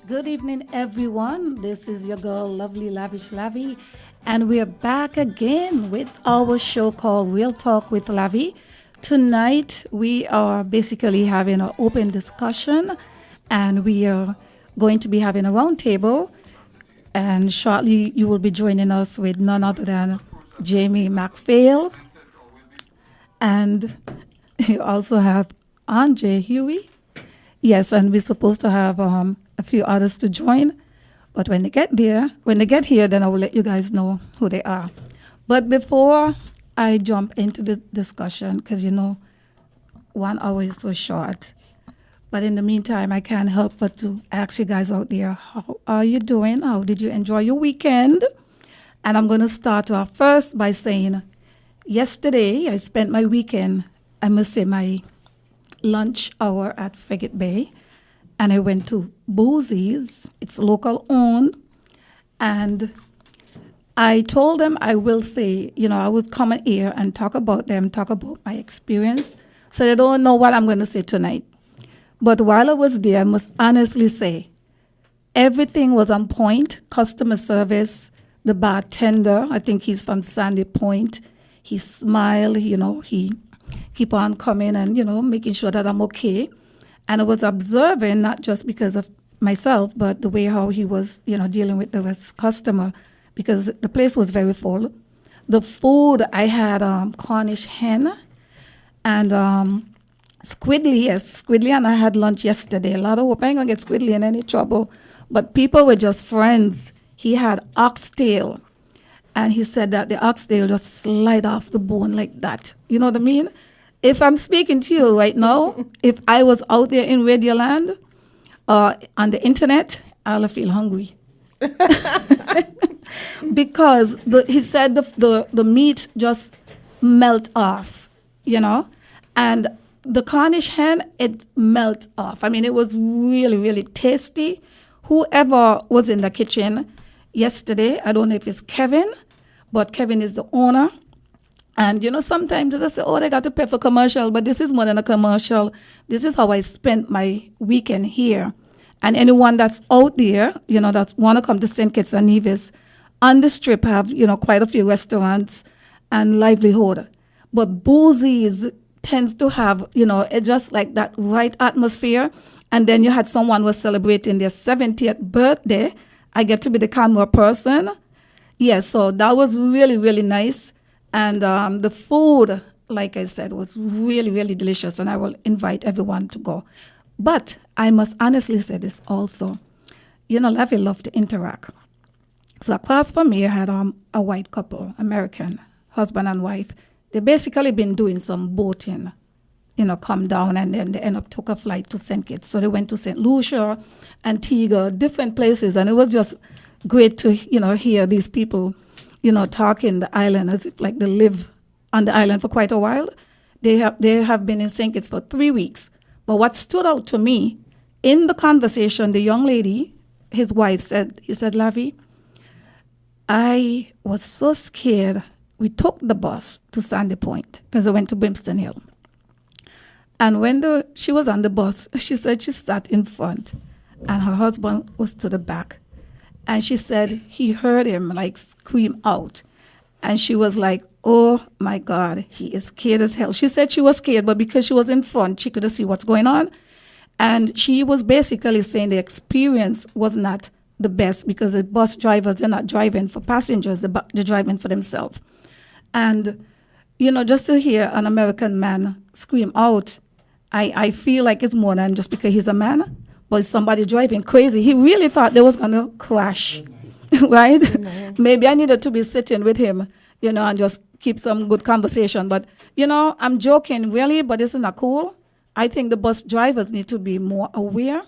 Good evening, everyone. This is your girl, Lovely Lavish Lavi, and we're back again with our show called Real Talk with Lavi. Tonight, we are basically having an open discussion, and we are going to be having a roundtable. And shortly, you will be joining us with none other than Jamie McPhail, and you also have Andre Huey. Yes, and we're supposed to have a few others to join. But when they get here, then I will let you guys know who they are. But before I jump into the discussion, because 1 hour is so short. But in the meantime, I can't help but to ask you guys out there, how are you doing? How did you enjoy your weekend? And I'm going to start off first by saying, yesterday I spent my weekend, I must say my lunch hour at Frigate Bay, and I went to Boozy's. It's local owned, and I told them I will say, I would come in here and talk about them, talk about my experience, so they don't know what I'm going to say tonight. But while I was there, I must honestly say, everything was on point. Customer service, the bartender, I think he's from Sandy Point. He smiled, he keep on coming and, making sure that I'm okay. And I was observing, not just because of myself, but the way how he was, dealing with the customer, because the place was very full. The food, I had Cornish hen and squidly, yes, squidly, and I had lunch yesterday. A lot of hope I ain't gonna get squidly in any trouble, but people were just friends. He had oxtail, and he said that the oxtail just slide off the bone like that. You know what I mean? If I'm speaking to you right now, if I was out there in Radioland on the internet, I'll feel hungry. Because he said the meat just melt off, and the Cornish hen, it melt off. I mean, it was really, really tasty. Whoever was in the kitchen yesterday, I don't know if it's Kevin, but Kevin is the owner. And, sometimes I say, oh, they got to pay for commercial, but this is more than a commercial. This is how I spent my weekend here. And anyone that's out there, that want to come to St. Kitts and Nevis, on the strip have, quite a few restaurants and livelihood. But Boozy's tends to have, just like that right atmosphere. And then you had someone was celebrating their 70th birthday. I get to be the camera person. Yeah, so that was really, really nice. And the food, like I said, was really, really delicious. And I will invite everyone to go. But I must honestly say this also. Lavi loved to interact. So across from me, I had a white couple, American, husband and wife. They basically been doing some boating, come down, and then they end up took a flight to St. Kitts. So they went to St. Lucia, Antigua, different places, and it was just great to, hear these people, talking the island as if like they live on the island for quite a while. They have been in St. Kitts for 3 weeks. But what stood out to me, in the conversation, the young lady, his wife said, Lavi, I was so scared. We took the bus to Sandy Point because I went to Brimstone Hill. And when she was on the bus, she said she sat in front and her husband was to the back. And she said he heard him like scream out. And she was like, oh my God, he is scared as hell. She said she was scared, but because she was in front, she couldn't see what's going on. And she was basically saying the experience was not the best because the bus drivers, they're not driving for passengers, they're driving for themselves. And, just to hear an American man scream out, I feel like it's more than just because he's a man, but somebody driving crazy. He really thought they was going to crash, right? Maybe I needed to be sitting with him, and just keep some good conversation. But, I'm joking, really, but isn't that cool? I think the bus drivers need to be more aware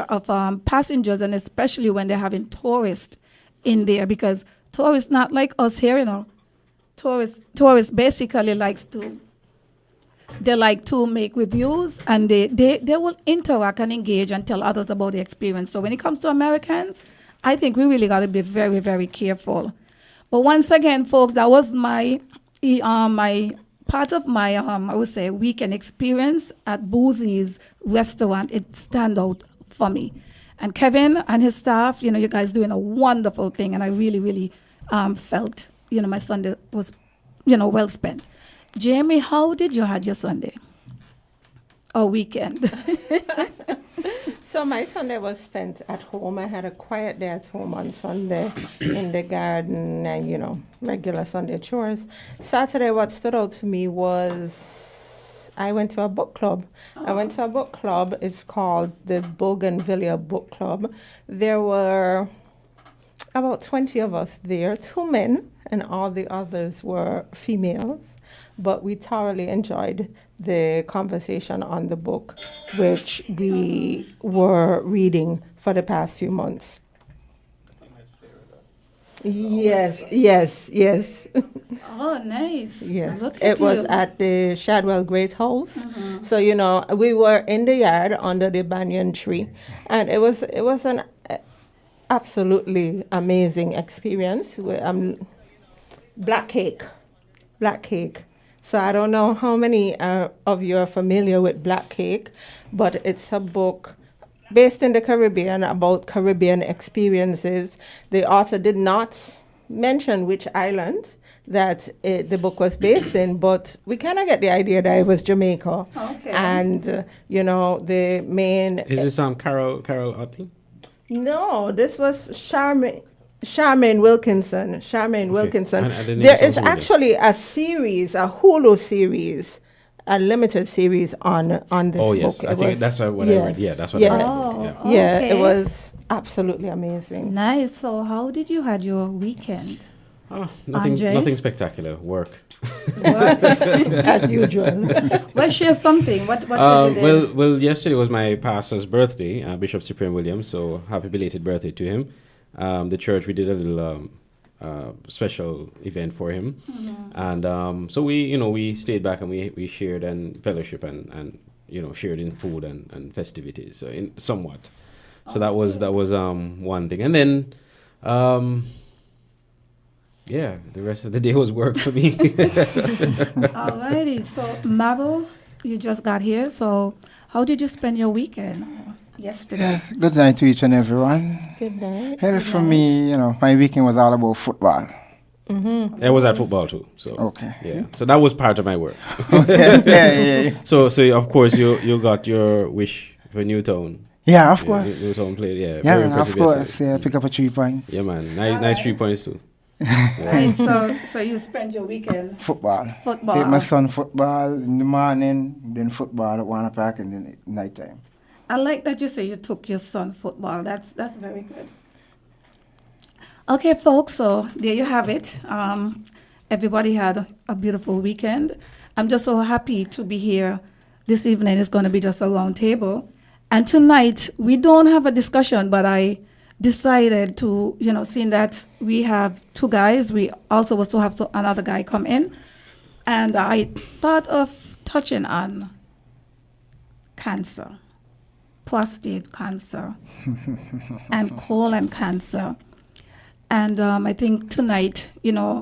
of passengers, and especially when they're having tourists in there, because tourists not like us here, Tourists basically they like to make reviews, and they will interact and engage and tell others about the experience. So when it comes to Americans, I think we really got to be very, very careful. But once again, folks, that was my part of my I would say weekend experience at Boozy's restaurant. It stand out for me. And Kevin and his staff, you guys doing a wonderful thing, and I really, really felt, my Sunday was, well spent. Jamie, how did you have your Sunday or weekend? So my Sunday was spent at home. I had a quiet day at home on Sunday in the garden and, regular Sunday chores. Saturday, what stood out to me was I went to a book club. I went to a book club. It's called the Bougainvillea Book Club. There were about 20 of us there, 2 men, and all the others were females. But we thoroughly enjoyed the conversation on the book, which we were reading for the past few months. Yes. Oh, nice. Yes. Look It at was you. at the Shadwell Great House. So, we were in the yard under the banyan tree, and it was an absolutely amazing experience. Black cake. So I don't know how many of you are familiar with Black Cake, but it's a book based in the Caribbean about Caribbean experiences. The author did not mention which island that the book was based in, but we kind of get the idea that it was Jamaica. Okay. And, the main... Is this Carol Otley? No, this was Charmaine Wilkinson. I didn't There know is something. actually a Hulu series, a limited series on this Oh, book. yes. I think that's what I read. Yeah, that's what I read. Oh. Yeah, Okay. it was absolutely amazing. Nice. So how did you had your weekend? Oh, Andre? nothing spectacular. Work. As usual. Well, share something. What did you do? Well, yesterday was my pastor's birthday, Bishop Cyprian Williams. So happy belated birthday to him. The church, we did a little special event for him, and so we stayed back and we shared and fellowship and shared in food and festivities. So in somewhat. So that was one thing, and then. The rest of the day was work for me. Alrighty. So, Mabo, you just got here. So, how did you spend your weekend yesterday? Good night to each and everyone. Good night. Well, for me, my weekend was all about football. I was at football too. So Okay. yeah. So that was part of my work. Yeah. So of course you got your wish for Newtown. Yeah, of course. Newtown played. Yeah. Yeah, Very of impressive course. yesterday. Yeah, pick up a 3 points. Yeah, man. Nice 3 points too. Right. So you spent your weekend Football. football. Take my son football in the morning, then football at 1 o'clock, and then at night time. I like that you say you took your son football. That's very good. Okay, folks. So there you have it. Everybody had a beautiful weekend. I'm just so happy to be here. This evening is going to be just a round table. And tonight, we don't have a discussion, but I decided to, seeing that we have 2 guys, we also was to have another guy come in. And I thought of touching on cancer, prostate cancer, and colon cancer. And I think tonight,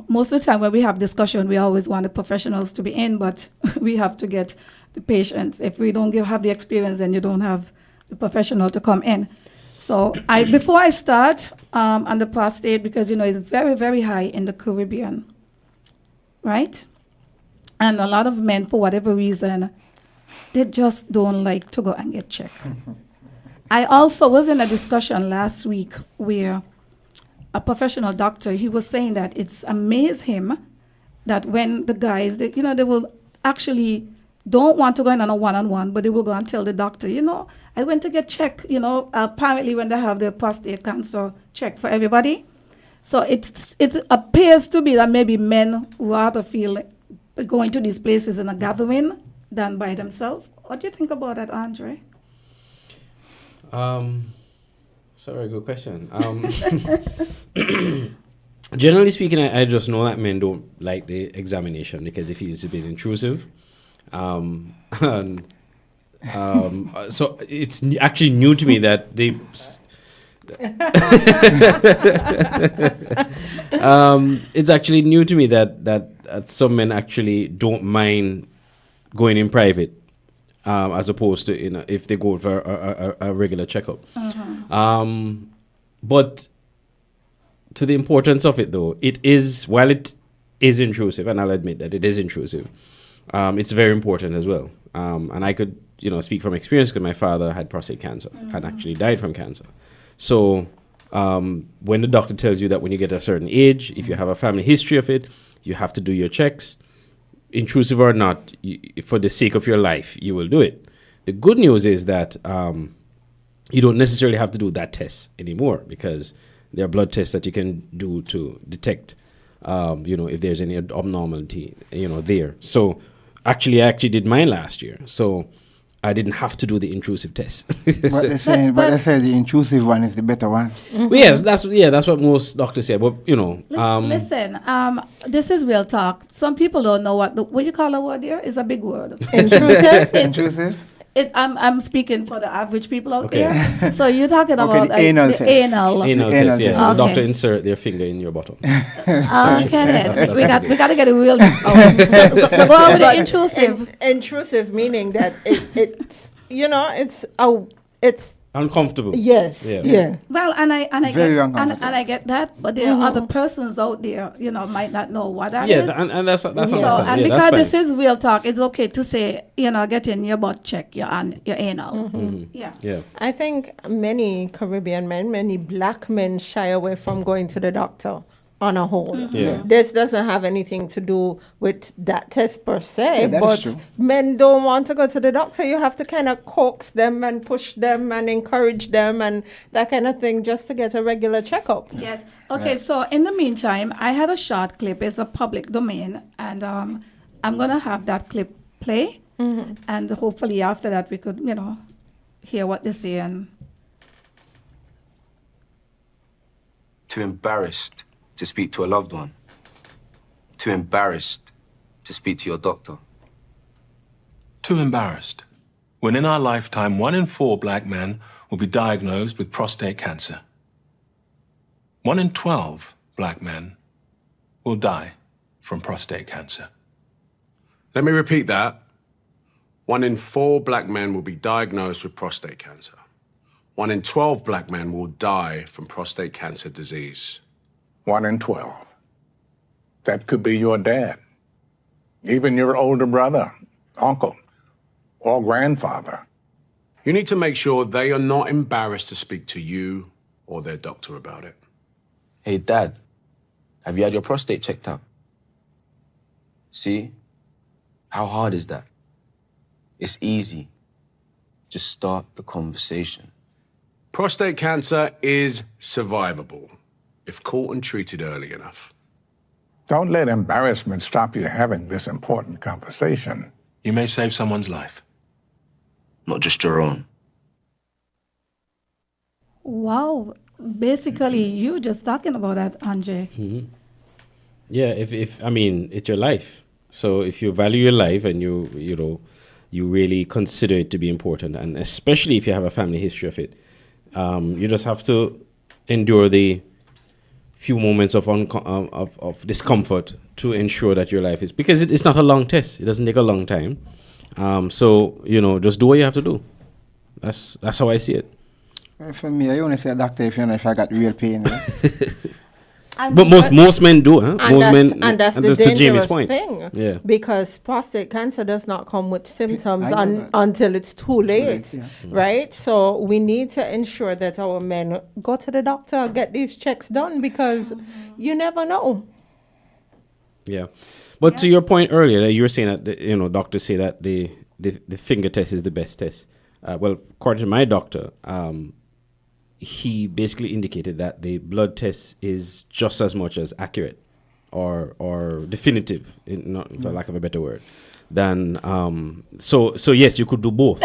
most of the time when we have discussion, we always want the professionals to be in, but we have to get the patients. If we don't have the experience, then you don't have the professional to come in. So before I start on the prostate, because, it's very, very high in the Caribbean, right? And a lot of men, for whatever reason, they just don't like to go and get checked. I also was in a discussion last week where a professional doctor, he was saying that it's amazed him that when the guys, they will actually don't want to go in on a one-on-one, but they will go and tell the doctor, I went to get checked, apparently when they have the prostate cancer check for everybody. So it appears to be that maybe men rather feel going to these places in a gathering than by themselves. What do you think about that, Andre? Sorry, good question. Generally speaking, I just know that men don't like the examination because they feel it's a bit intrusive. So it's actually new to me that they. It's actually new to me that some men actually don't mind going in private as opposed to if they go for a regular checkup. But to the importance of it, though, while it is intrusive, and I'll admit that it is intrusive, it's very important as well. And I could, speak from experience because my father had prostate cancer, had actually died from cancer. So when the doctor tells you that when you get a certain age, if you have a family history of it, you have to do your checks, intrusive or not, for the sake of your life, you will do it. The good news is that you don't necessarily have to do that test anymore because there are blood tests that you can do to detect, if there's any abnormality, there. So I actually did mine last year. So I didn't have to do the intrusive test. But they say the intrusive one is the better one. Well, yes, that's what most doctors say. But Listen, this is real talk. Some people don't know what you call a word here. It's a big word. Intrusive. Intrusive? I'm speaking for the average people out Okay. there. So you're talking about the anal test. anal. anal Anal test, yeah. test. The Okay. doctor insert their finger in your bottom. Okay, we what got to get it real. So go on with the intrusive. Intrusive meaning that it's Uncomfortable. yes, Yeah. yeah. Well, and Very I uncomfortable. get that, but there are other persons out there, might not know what that is. And that's So, understandable. and Yeah, because that's this fine. is real talk, it's okay to say, getting your butt checked, your anal. Yeah. Yeah. I think many Caribbean men, many black men shy away from going to the doctor on a whole. Yeah. This doesn't have anything to do with that test per se, Yeah, that is but true. men don't want to go to the doctor. You have to kind of coax them and push them and encourage them and that kind of thing just to get a regular checkup. Yes. Okay, so in the meantime, I had a short clip. It's a public domain, and I'm going to have that clip play. And hopefully after that we could, hear what they say. And Too embarrassed to speak to a loved one. Too embarrassed to speak to your doctor. Too embarrassed. When in our lifetime, 1 in 4 black men will be diagnosed with prostate cancer. 1 in 12 black men will die from prostate cancer. Let me repeat that. 1 in 4 black men will be diagnosed with prostate cancer. 1 in 12 black men will die from prostate cancer disease. 1 in 12. That could be your dad, even your older brother, uncle, or grandfather. You need to make sure they are not embarrassed to speak to you or their doctor about it. Hey, Dad, have you had your prostate checked out? See? How hard is that? It's easy. Just start the conversation. Prostate cancer is survivable if caught and treated early enough. Don't let embarrassment stop you having this important conversation. You may save someone's life. Not just your own. wow, basically you just talking about that, Andre. Yeah, if it's your life. So if you value your life and you really consider it to be important, and especially if you have a family history of it, you just have to endure the few moments of discomfort to ensure that your life is, because it's not a long test. It doesn't take a long time. So just do what you have to do. That's how I see it. For me, I only say doctor if I got real pain. But most men do, huh? And that's the to Jamie's dangerous point. thing. Yeah. Because prostate cancer does not come with symptoms I know that. until it's too late, yeah. right? So we need to ensure that our men go to the doctor, get these checks done, because you never know. Yeah. But to your point earlier, that you were saying that doctors say that the finger test is the best test. Well, according to my doctor, he basically indicated that the blood test is just as much as accurate or definitive, for lack of a better word, than so yes, you could do both.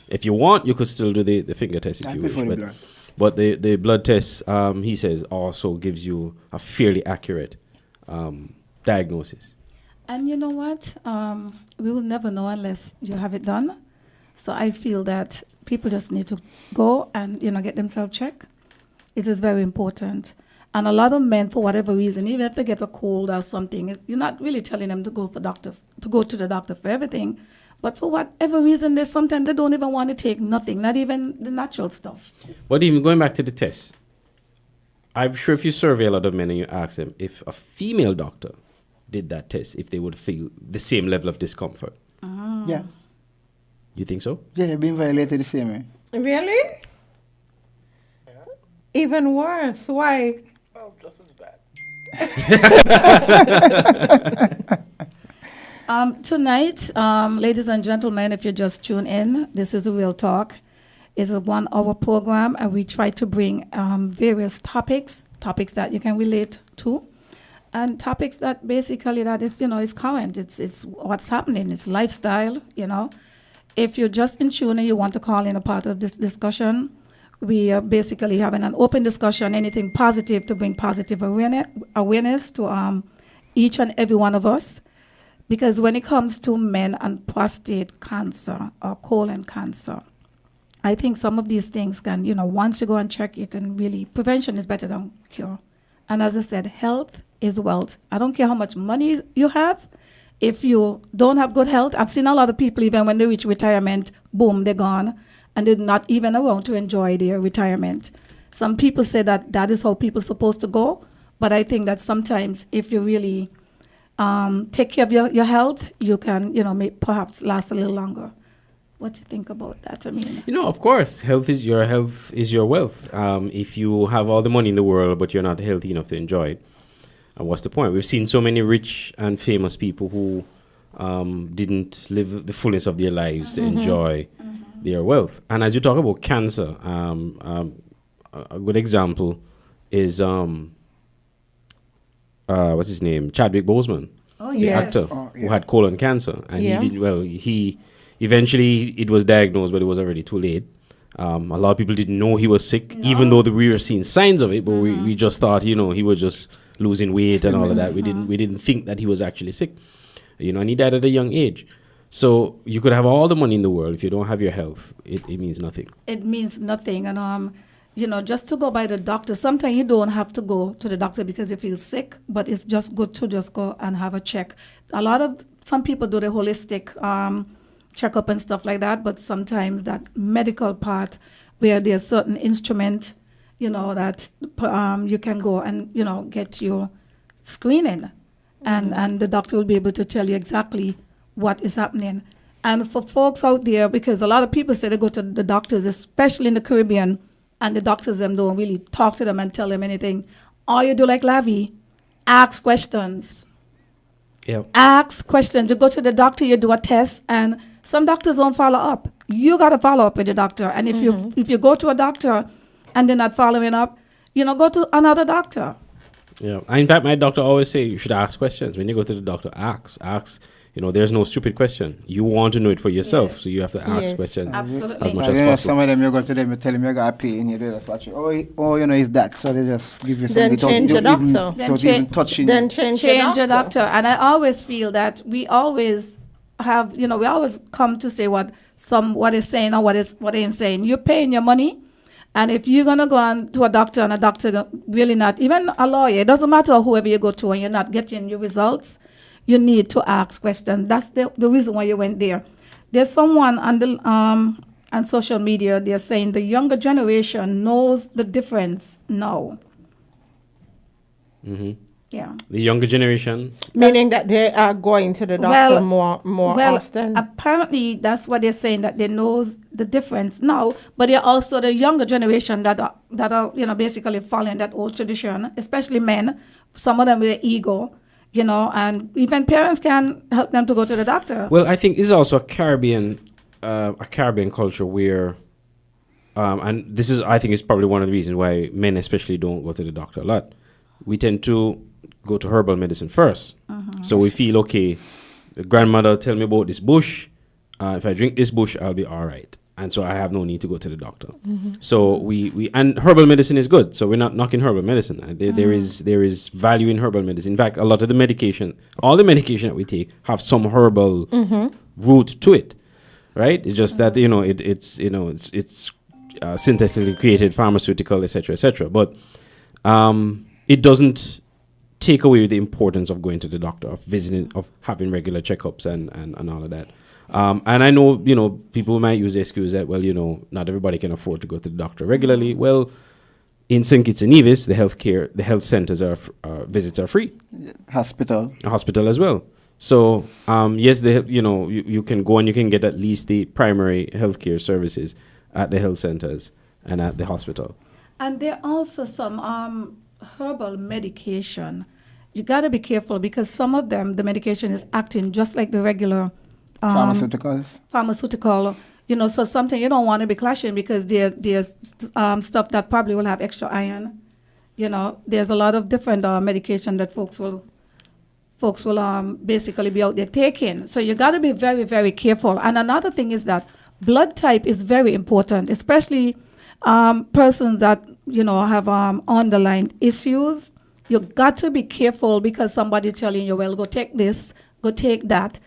If you want, you could still do the finger test if I you prefer wish. the blood. But the blood test, he says, also gives you a fairly accurate diagnosis. And you know what? We will never know unless you have it done. So I feel that people just need to go and get themselves checked. It is very important. And a lot of men, for whatever reason, even if they get a cold or something, you're not really telling them to go to the doctor for everything. But for whatever reason, they sometimes they don't even want to take nothing, not even the natural stuff. But even going back to the test, I'm sure if you survey a lot of men and you ask them if a female doctor did that test, if they would feel the same level of discomfort. Yeah. You think so? Yeah, you've been violated the same way. Really? Even worse. Why? Just as bad. Tonight, ladies and gentlemen, if you just tune in, this is a Real Talk. It's a 1 hour program, and we try to bring various topics that you can relate to, and topics that basically that it's, is current. It's what's happening. It's lifestyle, If you're just in tune and you want to call in a part of this discussion, we are basically having an open discussion, anything positive to bring positive awareness to each and every one of us. Because when it comes to men and prostate cancer or colon cancer, I think some of these things can, once you go and check, you can really, prevention is better than cure. And as I said, health is wealth. I don't care how much money you have. If you don't have good health, I've seen a lot of people, even when they reach retirement, boom, they're gone. And they're not even around to enjoy their retirement. Some people say that is how people are supposed to go. But I think that sometimes if you really take care of your health, you can, perhaps last a little longer. What do you think about that? I mean, Of course, health is your wealth. If you have all the money in the world, but you're not healthy enough to enjoy it, what's the point? We've seen so many rich and famous people who didn't live the fullness of their lives to enjoy their wealth. And as you talk about cancer, a good example is what's his name? Chadwick Boseman, the actor who had colon cancer, and he did well. He eventually it was diagnosed, but it was already too late. A lot of people didn't know he was sick, even though we were seeing signs of it. But we just thought, he was just losing weight and all of that. We didn't think that he was actually sick, and he died at a young age. So you could have all the money in the world. If you don't have your health, it means nothing. It means nothing. And, just to go by the doctor, sometimes you don't have to go to the doctor because you feel sick, but it's just good to just go and have a check. Some people do the holistic checkup and stuff like that, but sometimes that medical part where there's certain instrument, that you can go and, get your screening. And the doctor will be able to tell you exactly what is happening. And for folks out there, because a lot of people say they go to the doctors, especially in the Caribbean, and the doctors them don't really talk to them and tell them anything. All you do like Lavi, ask questions. Yep. Ask questions. You go to the doctor, you do a test, and some doctors don't follow up. You got to follow up with the doctor. And if you go to a doctor and they're not following up, go to another doctor. Yeah. In fact, my doctor always say you should ask questions. When you go to the doctor, ask. There's no stupid question. You want to know it for yourself, so you have to ask questions Absolutely. as much as Some possible. of them, you go to them, you tell them you got to pay, and you do just watch it. It's that. So they just give you Then something. change the doctor. Without even touching Then you. change Your doctor. And I always feel that we always have, we always come to say what is saying or what ain't saying. You're paying your money. And if you're going to go on to a doctor and a doctor really not, even a lawyer, it doesn't matter whoever you go to and you're not getting your results, you need to ask questions. That's the reason why you went there. There's someone on social media, they're saying the younger generation knows the difference now. Mm-hmm. Yeah. The younger generation. Meaning that they are going to the doctor more often. Apparently, that's what they're saying, that they know the difference now. But they're also the younger generation that are basically following that old tradition, especially men. Some of them with their ego, and even parents can help them to go to the doctor. Well, I think this is also a Caribbean culture where, and this is, I think, is probably one of the reasons why men especially don't go to the doctor a lot. We tend to go to herbal medicine first. So we feel, okay, the grandmother tell me about this bush. If I drink this bush, I'll be all right. And so I have no need to go to the doctor. So we and herbal medicine is good. So we're not knocking herbal medicine. There is value in herbal medicine. In fact, a lot of the medication, all the medication that we take, have some herbal root to it, right? It's just that it's synthetically created, pharmaceutical, etc. But it doesn't take away the importance of going to the doctor, of visiting, of having regular checkups and all of that. And I know, people might use the excuse that, well, not everybody can afford to go to the doctor regularly. Well, in St. Kitts and Nevis, the health centers visits are free. Hospital. A hospital as well. So, yes, you can go and you can get at least the primary healthcare services at the health centers and at the hospital. And there are also some herbal medication. You got to be careful because some of them, the medication is acting just like the regular Pharmaceuticals. pharmaceutical. So something you don't want to be clashing because there's stuff that probably will have extra iron. There's a lot of different medication that folks will basically be out there taking. So you got to be very, very careful. And another thing is that blood type is very important, especially persons that, have underlying issues. You got to be careful because somebody telling you, well, go take this, go take that.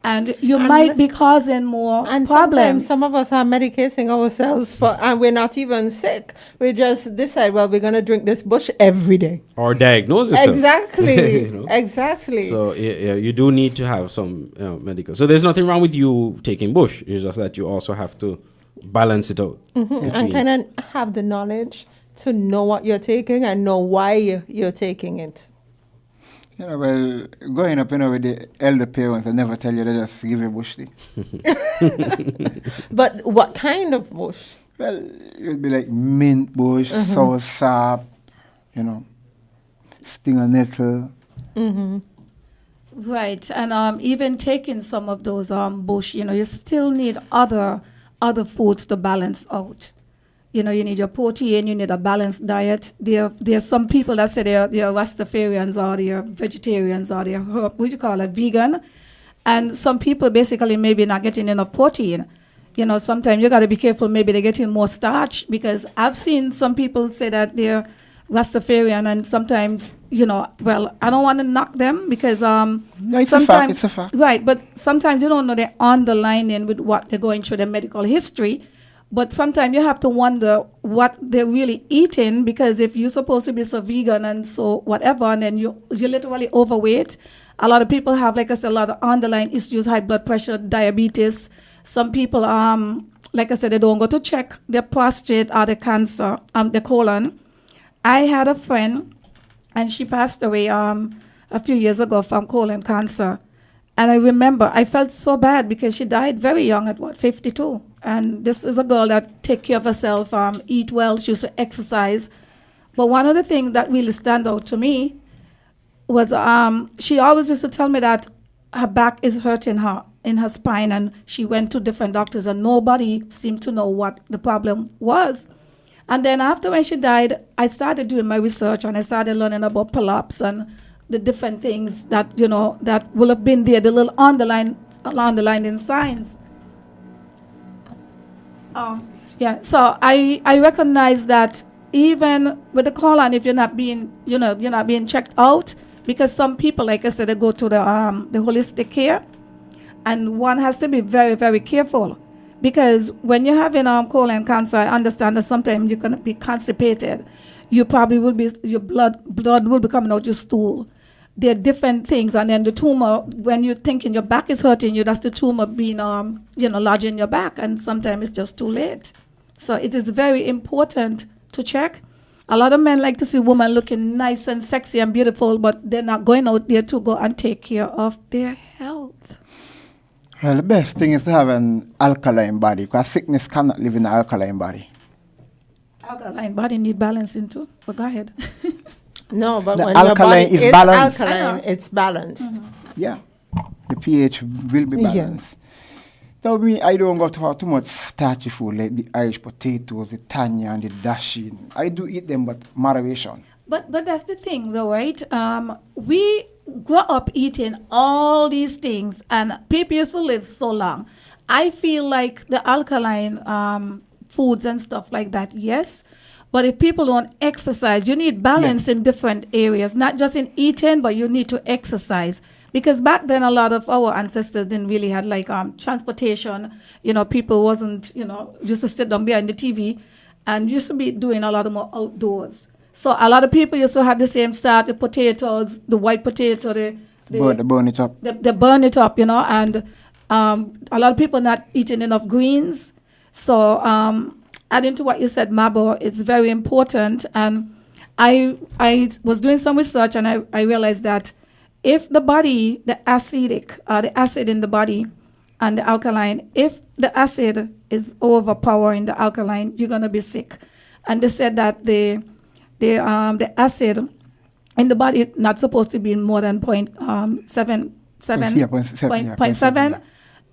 And you might be causing more and problems. Sometimes some of us are medicating ourselves and we're not even sick. We just decide, well, we're going to drink this bush every day. Or diagnose yourself. Exactly. Exactly. So you do need to have some medical. So there's nothing wrong with you taking bush. It's just that you also have to balance it out. And kind of have the knowledge to know what you're taking and know why you're taking it. Well, growing up, with the elder parents, they never tell you, they just give you bush thing. But what kind of bush? Well, it would be like mint bush, sour sap, stinger nettle. Right, and even taking some of those bush, you still need other foods to balance out. You need your protein, you need a balanced diet. There's some people that say they're Rastafarians or they're vegetarians or they're vegan. And some people basically maybe not getting enough protein. Sometimes you got to be careful, maybe they're getting more starch because I've seen some people say that they're Rastafarian and sometimes, well, I don't want to knock them because No, it's sometimes, a fact. Right, but sometimes you don't know the underlying with what they're going through, their medical history. But sometimes you have to wonder what they're really eating because if you're supposed to be so vegan and so whatever, and then you're literally overweight. A lot of people have, like I said, a lot of underlying issues, high blood pressure, diabetes. Some people, like I said, they don't go to check their prostate or the cancer, the colon. I had a friend, and she passed away a few years ago from colon cancer. And I remember I felt so bad because she died very young at 52. And this is a girl that take care of herself, eat well, she used to exercise. But one of the things that really stand out to me was she always used to tell me that her back is hurting her in her spine, and she went to different doctors and nobody seemed to know what the problem was. And then after when she died, I started doing my research and I started learning about pull-ups and the different things that, that will have been there, the little underlying signs. Yeah, so I recognize that even with the colon, if you're not being, you're not being checked out, because some people, like I said, they go to the holistic care, and one has to be very, very careful, because when you're having colon cancer, I understand that sometimes you're gonna be constipated. You probably will be, your blood will be coming out your stool. There are different things, and then the tumor, when you're thinking your back is hurting you, that's the tumor being, lodged in your back, and sometimes it's just too late. So it is very important to check. A lot of men like to see women looking nice and sexy and beautiful, but they're not going out there to go and take care of their health. Well, the best thing is to have an alkaline body, because sickness cannot live in an alkaline body. Alkaline body need balancing too, but go ahead. No, but The when your alkaline body is is balanced. alkaline, it's balanced. Yeah, the pH will be balanced. Now, I don't go to have too much starchy food like the Irish potatoes, the tanya, and the dashing. I do eat them, but moderation. But that's the thing, though, right? We grew up eating all these things, and people used to live so long. I feel like the alkaline foods and stuff like that, yes. But if people don't exercise, you need balance in different areas, not just in eating, but you need to exercise. Because back then, a lot of our ancestors didn't really have like transportation. People wasn't, used to sit down behind the TV and used to be doing a lot more outdoors. So a lot of people used to have the same start, the potatoes, the white potato, Burn it up. They burn it up, and A lot of people not eating enough greens. So adding to what you said, Mabo, it's very important. And I was doing some research, and I realized that if the body, the acid in the body and the alkaline, if the acid is overpowering the alkaline, you're going to be sick. And they said that the acid in the body not supposed to be more than 0.7,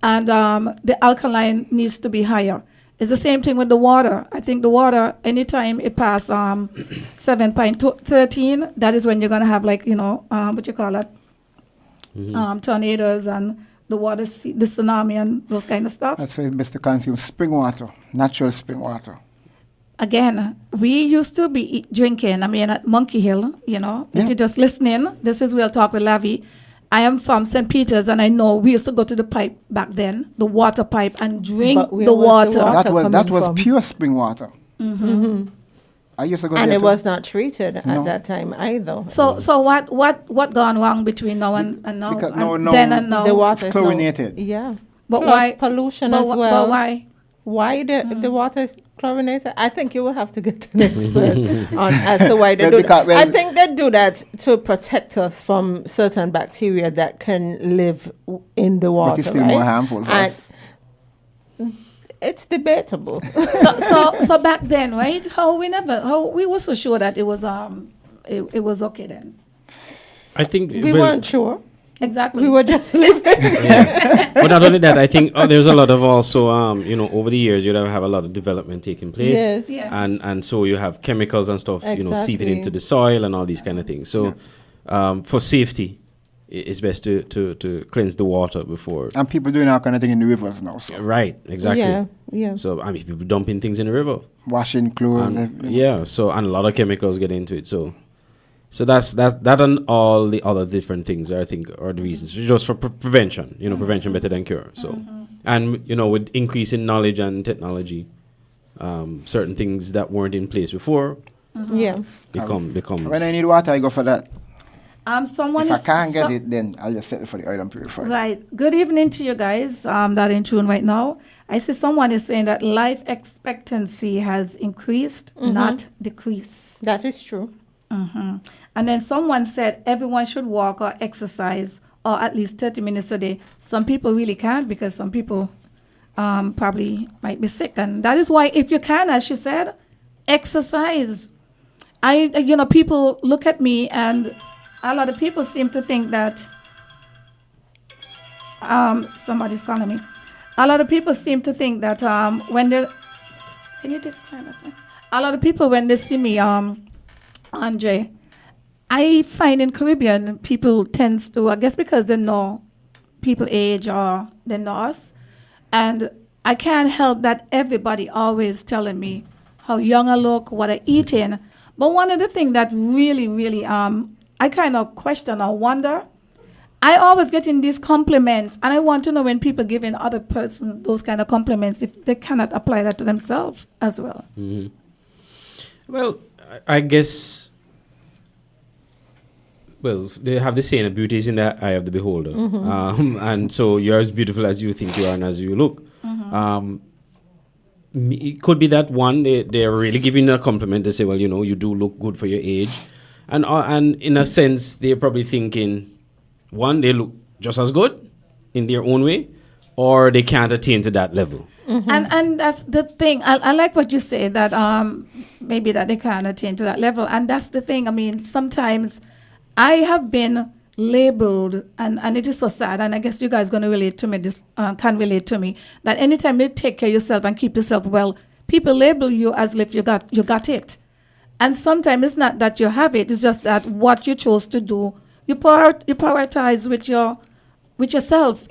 and the alkaline needs to be higher. It's the same thing with the water. I think the water, anytime it passes 7.13, that is when you're going to have, like, what you call it, tornadoes and the water, the tsunami and those kind of stuff. That's why it's best to consume spring water, natural spring water. Again, we used to be drinking, at Monkey Hill, if you're just listening, this is Real Talk with Lavi. I am from St. Peter's, and I know we used to go to the pipe back then, the water pipe, and drink the water. That was pure spring water. Mm-hmm. I used to go and there it too. was not treated at that time either. So what gone wrong between now and now? Because then and now? The water is chlorinated. Yeah. But Plus why? pollution as well. But why? Why the water is chlorinated? I think you will have to get an expert on as to why they do that. I think they do that to protect us from certain bacteria that can live in the water. But it's still right? more harmful for us. It's debatable. So back then, right? How we were so sure that it was okay then. I think We weren't sure. Exactly. We were just living. But not only that, I think there's a lot of also, over the years, you'd have a lot of development taking place. Yes. Yeah. And so you have chemicals and stuff, seeping Exactly. into the soil and all these kind of things. So for safety, it's best to cleanse the water before. And people doing all kind of thing in the rivers now. So. Right, exactly. Yeah. So, people dumping things in the river. Washing clothes. And, and a lot of chemicals get into it. So that's that and all the other different things, I think, are the reasons. Just for prevention, prevention better than cure. So, and with increasing knowledge and technology, certain things that weren't in place before, becomes. When I need water, I go for that. Someone If I can't get it, then I'll just settle for the oil and purifier. Right. Good evening to you guys that are in tune right now. I see someone is saying that life expectancy has increased, not decreased. That is true. Mm-hmm. And then someone said everyone should walk or exercise or at least 30 minutes a day. Some people really can't because some people probably might be sick. And that is why if you can, as she said, exercise. People look at me and a lot of people seem to think that somebody's calling me. A lot of people seem to think that when they a lot of people when they see me, Andre, I find in Caribbean people tends to, I guess because they know people age or they know us, and I can't help that everybody always telling me how young I look, what I'm eating. But one of the things that really, really I kind of question or wonder, I always get in these compliments, and I want to know when people giving other person those kind of compliments, if they cannot apply that to themselves as well. Mm-hmm. Well, I guess. Well, they have the saying, beauty is in the eye of the beholder. Mm-hmm. And so you're as beautiful as you think you are and as you look. Mm-hmm. It could be that one, they're really giving you a compliment. They say, well, you do look good for your age. And in a sense, they're probably thinking, one, they look just as good in their own way, or they can't attain to that level. Mm-hmm. And that's the thing. I like what you say, that maybe that they can't attain to that level. And that's the thing. Sometimes I have been labeled, and it is so sad, and I guess you guys going to relate to me, can relate to me, that anytime you take care of yourself and keep yourself well, people label you as if you got it. And sometimes it's not that you have it, it's just that what you chose to do, you prioritize with yourself.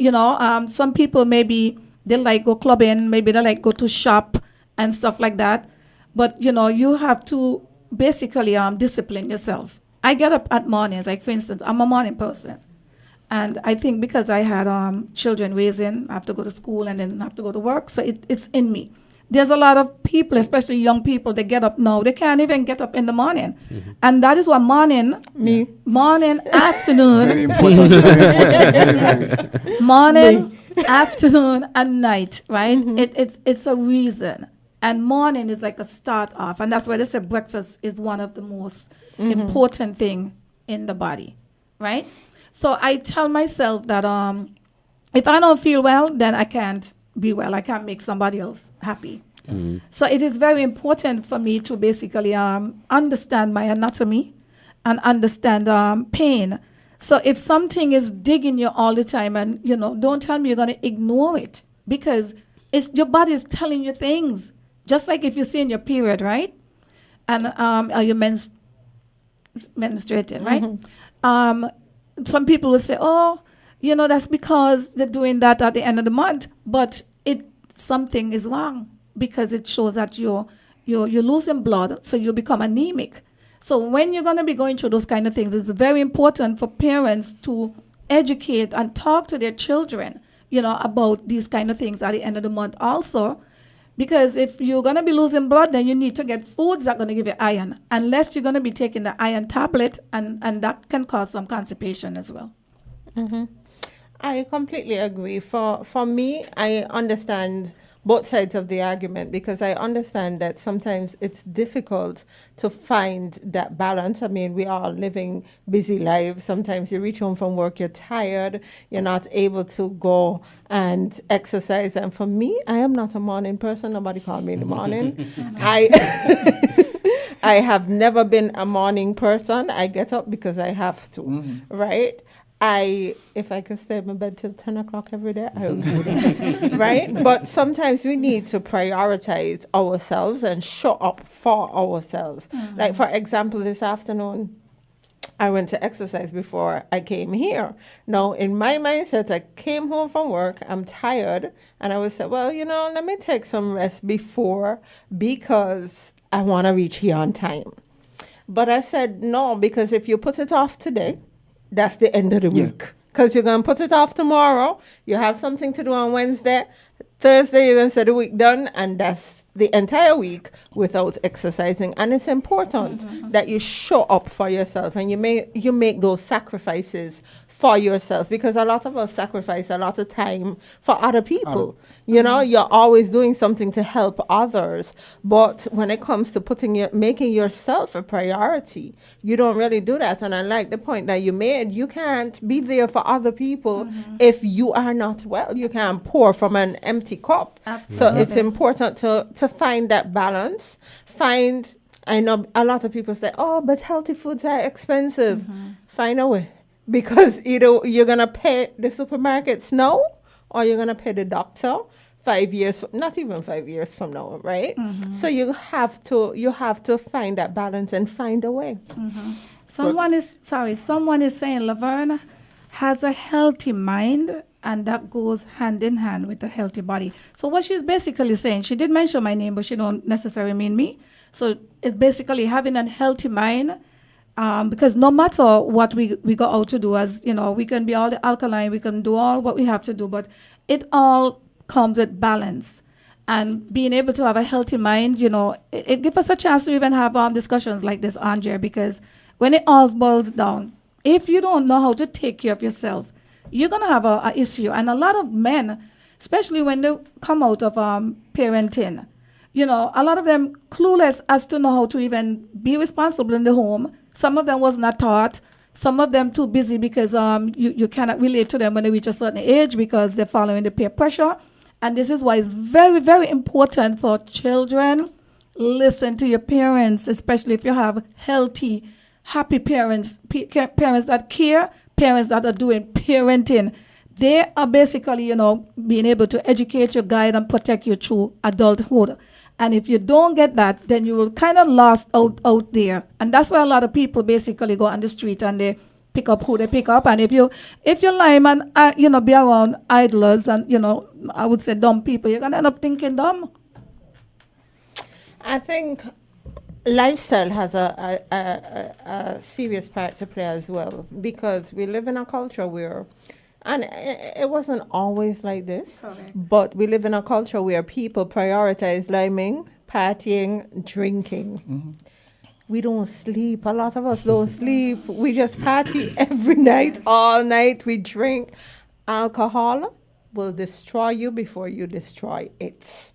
Some people maybe they like go clubbing, maybe they like go to shop and stuff like that. But, you have to basically discipline yourself. I get up at mornings, like for instance, I'm a morning person. And I think because I had children raising, I have to go to school and then I have to go to work, so it's in me. There's a lot of people, especially young people, they get up now, they can't even get up in the morning. Mm-hmm. And that is what morning, afternoon, Very important. morning, afternoon and night, right? It's a reason. And morning is like a start off. And that's why they say breakfast is one of the most important thing in the body, right? So I tell myself that if I don't feel well, then I can't be well. I can't make somebody else happy. So it is very important for me to basically understand my anatomy and understand pain. So if something is digging you all the time, and don't tell me you're going to ignore it, because your body is telling you things. Just like if you see in your period, right? And are you menstruating, right? Some people will say, oh, that's because they're doing that at the end of the month, but something is wrong, because it shows that you're losing blood, so you become anemic. So when you're going to be going through those kind of things, it's very important for parents to educate and talk to their children, about these kind of things at the end of the month also. Because if you're going to be losing blood, then you need to get foods that are going to give you iron, unless you're going to be taking the iron tablet, and that can cause some constipation as well. I completely agree. For me, I understand both sides of the argument, because I understand that sometimes it's difficult to find that balance. I mean, we are living busy lives. Sometimes you reach home from work, you're tired, you're not able to go and exercise. And for me, I am not a morning person. Nobody called me in the morning. I have never been a morning person. I get up because I have to, right? If I could stay in my bed till 10 o'clock every day, I would do that, right? But sometimes we need to prioritize ourselves and show up for ourselves. Like, for example, this afternoon, I went to exercise before I came here. Now, in my mindset, I came home from work, I'm tired, and I would say, well, let me take some rest before, because I want to reach here on time. But I said, no, because if you put it off today, that's the end of the week. Because you're going to put it off tomorrow. You have something to do on Wednesday. Thursday, you're going to say the week done. And that's the entire week without exercising. And it's important that you show up for yourself and you make those sacrifices for yourself, because a lot of us sacrifice a lot of time for other people. You're always doing something to help others, but when it comes to making yourself a priority, you don't really do that. And I like the point that you made. You can't be there for other people if you are not well. You can't pour from an empty cup. So it's important to find that balance. I know a lot of people say, oh, but healthy foods are expensive. Find a way. Because either you're going to pay the supermarkets now, or you're going to pay the doctor 5 years, not even 5 years from now, right? So you have to find that balance and find a way. Someone is saying Laverne has a healthy mind, and that goes hand in hand with a healthy body. So what she's basically saying, she did mention my name, but she don't necessarily mean me. So it's basically having a healthy mind. Because no matter what we go out to do, as we can be all the alkaline, we can do all what we have to do, but it all comes with balance. And being able to have a healthy mind, it gives us a chance to even have discussions like this, Andre, because when it all boils down, if you don't know how to take care of yourself, you're going to have an issue. And a lot of men, especially when they come out of parenting, a lot of them clueless as to know how to even be responsible in the home. Some of them was not taught. Some of them too busy because you cannot relate to them when they reach a certain age, because they're following the peer pressure. And this is why it's very, very important for children. Listen to your parents, especially if you have healthy, happy parents, parents that care, parents that are doing parenting. They are basically, being able to educate you, guide, and protect you through adulthood. And if you don't get that, then you will kind of lost out there. And that's why a lot of people basically go on the street and they pick up who they pick up. And if you lie and, be around idlers and, I would say dumb people, you're going to end up thinking dumb. I think lifestyle has a serious part to play as well, because we live in a culture where, and it wasn't always like this, but we live in a culture where people prioritize liming, partying, drinking. We don't sleep. A lot of us don't sleep. We just party every night, all night. We drink alcohol. will destroy you before you destroy it.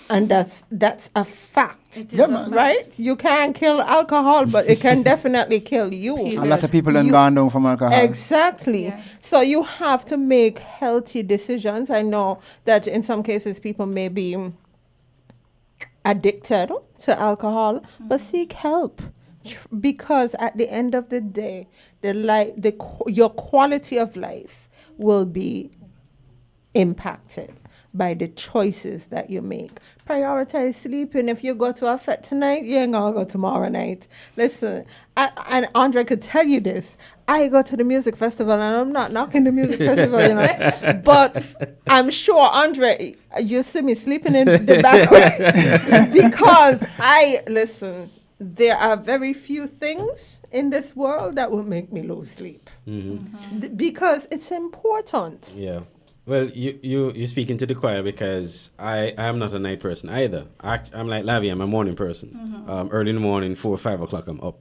And that's a fact. It is Yeah, a man. fact. Right? You can't kill alcohol, but it can definitely kill you. Period. A lot of people have You- gone down from alcohol. Exactly. Yeah. So you have to make healthy decisions. I know that in some cases people may be addicted to alcohol, but seek help. Because at the end of the day, your quality of life will be impacted by the choices that you make. Prioritize sleeping. If you go to a fete tonight, you ain't gonna go tomorrow night. Listen, and Andre could tell you this. I go to the music festival, and I'm not knocking the music festival, you know. But I'm sure, Andre, you see me sleeping in the back because listen. There are very few things in this world that will make me lose sleep because it's important. Yeah. Well, you speaking to the choir because I am not a night person either. I'm like Lavi, I'm a morning person. Early in the morning, 4 or 5 o'clock, I'm up.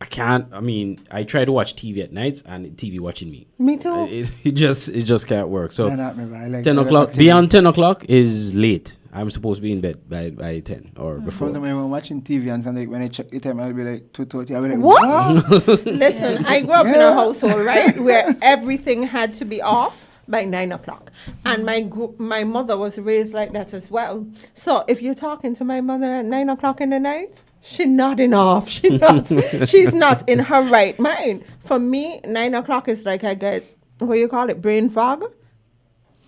I try to watch TV at nights and TV watching me. Me too. It just can't work. So Yeah, not me, but I like 10 to o'clock, activity. beyond 10 o'clock is late. I'm supposed to be in bed by 10 or before. Sometimes when I'm watching TV and something, when I check the time, I'll be like 2:30. I'll be like, What? Listen, I grew up in a Yeah. household, right, where everything had to be off by 9 o'clock. And my mother was raised like that as well. So if you're talking to my mother at 9 o'clock in the night, she's nodding off. She's not in her right mind. For me, 9 o'clock is like I get, what do you call it, brain fog.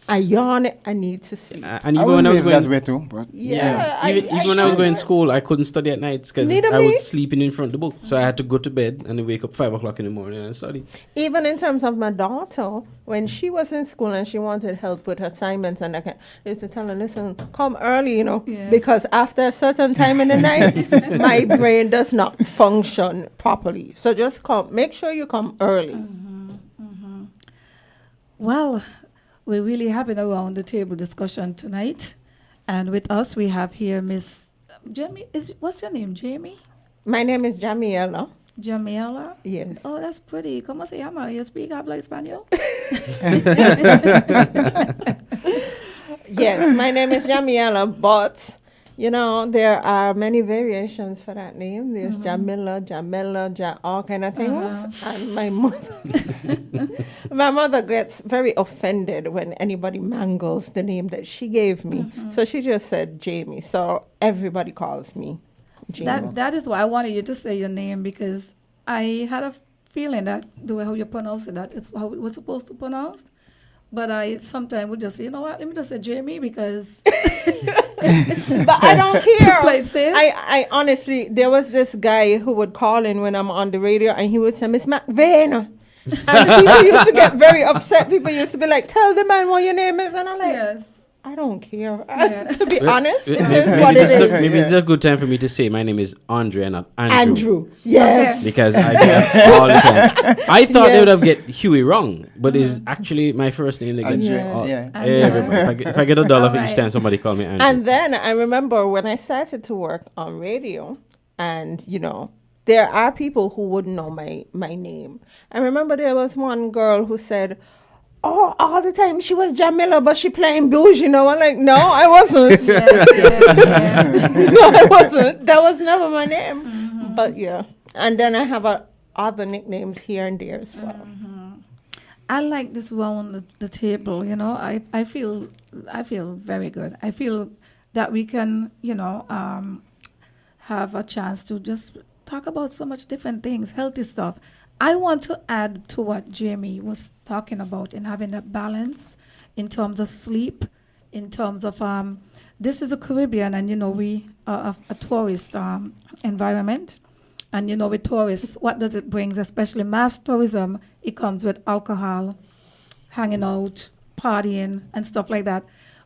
I yawn, I need to sleep. And I even when I was was that going, way too, but Yeah. even when I was going to school, I couldn't study at night because Neither I me. was sleeping in front of the book. So I had to go to bed and then wake up 5 o'clock in the morning and study. Even in terms of my daughter, when she was in school and she wanted help with assignments, and I used to tell her, listen, come early, Yes. because after a certain time in the night, my brain does not function properly. So just come, make sure you come early. Well, we're really having a round the table discussion tonight. And with us, we have here Miss Jamie. What's your name, Jamie? My name is Jamiela. Jamiela? Yes. Oh, that's pretty. ¿Cómo se llama? You speak habla español? Yes, my name is Jamiela, but there are many variations for that name. There's Jamila, all kind of things. And my mother gets very offended when anybody mangles the name that she gave me. So she just said Jamie. So everybody calls me Jamie. That is why I wanted you to say your name, because I had a feeling that the way how you pronounce it, that it's how it was supposed to pronounce. But I sometimes would just say, you know what, let me just say Jamie, because But I don't care. places. I honestly, there was this guy who would call in when I'm on the radio, and he would say, Miss McVeigh. And the people used to get very upset. People used to be like, tell the man what your name is. And I'm like, yes. I don't care. Yeah. To be honest, it Maybe is what it this is. maybe it's a good time for me to say my name is Andre and not Andrew. Andrew. Yes. Because I get that all the time. I thought they Yes. would have get Huey wrong, but it's actually my first name. They get Andrew, Yeah. yeah. everybody. If I get $1 for Alright. each time somebody call me Andrew. And then I remember when I started to work on radio, and there are people who wouldn't know my name. I remember there was one girl who said, oh, all the time she was Jamila, but she playing blues, I'm like, no, I wasn't. Yeah. No, I wasn't. That was never my name. But yeah. And then I have other nicknames here and there as well. I like this round the table, I feel very good. I feel that we can, have a chance to just talk about so much different things, healthy stuff. I want to add to what Jamie was talking about in having that balance in terms of sleep, in terms of this is a Caribbean, and we are a tourist environment. And with tourists, what does it bring, especially mass tourism? It comes with alcohol, hanging out, partying, and stuff like that.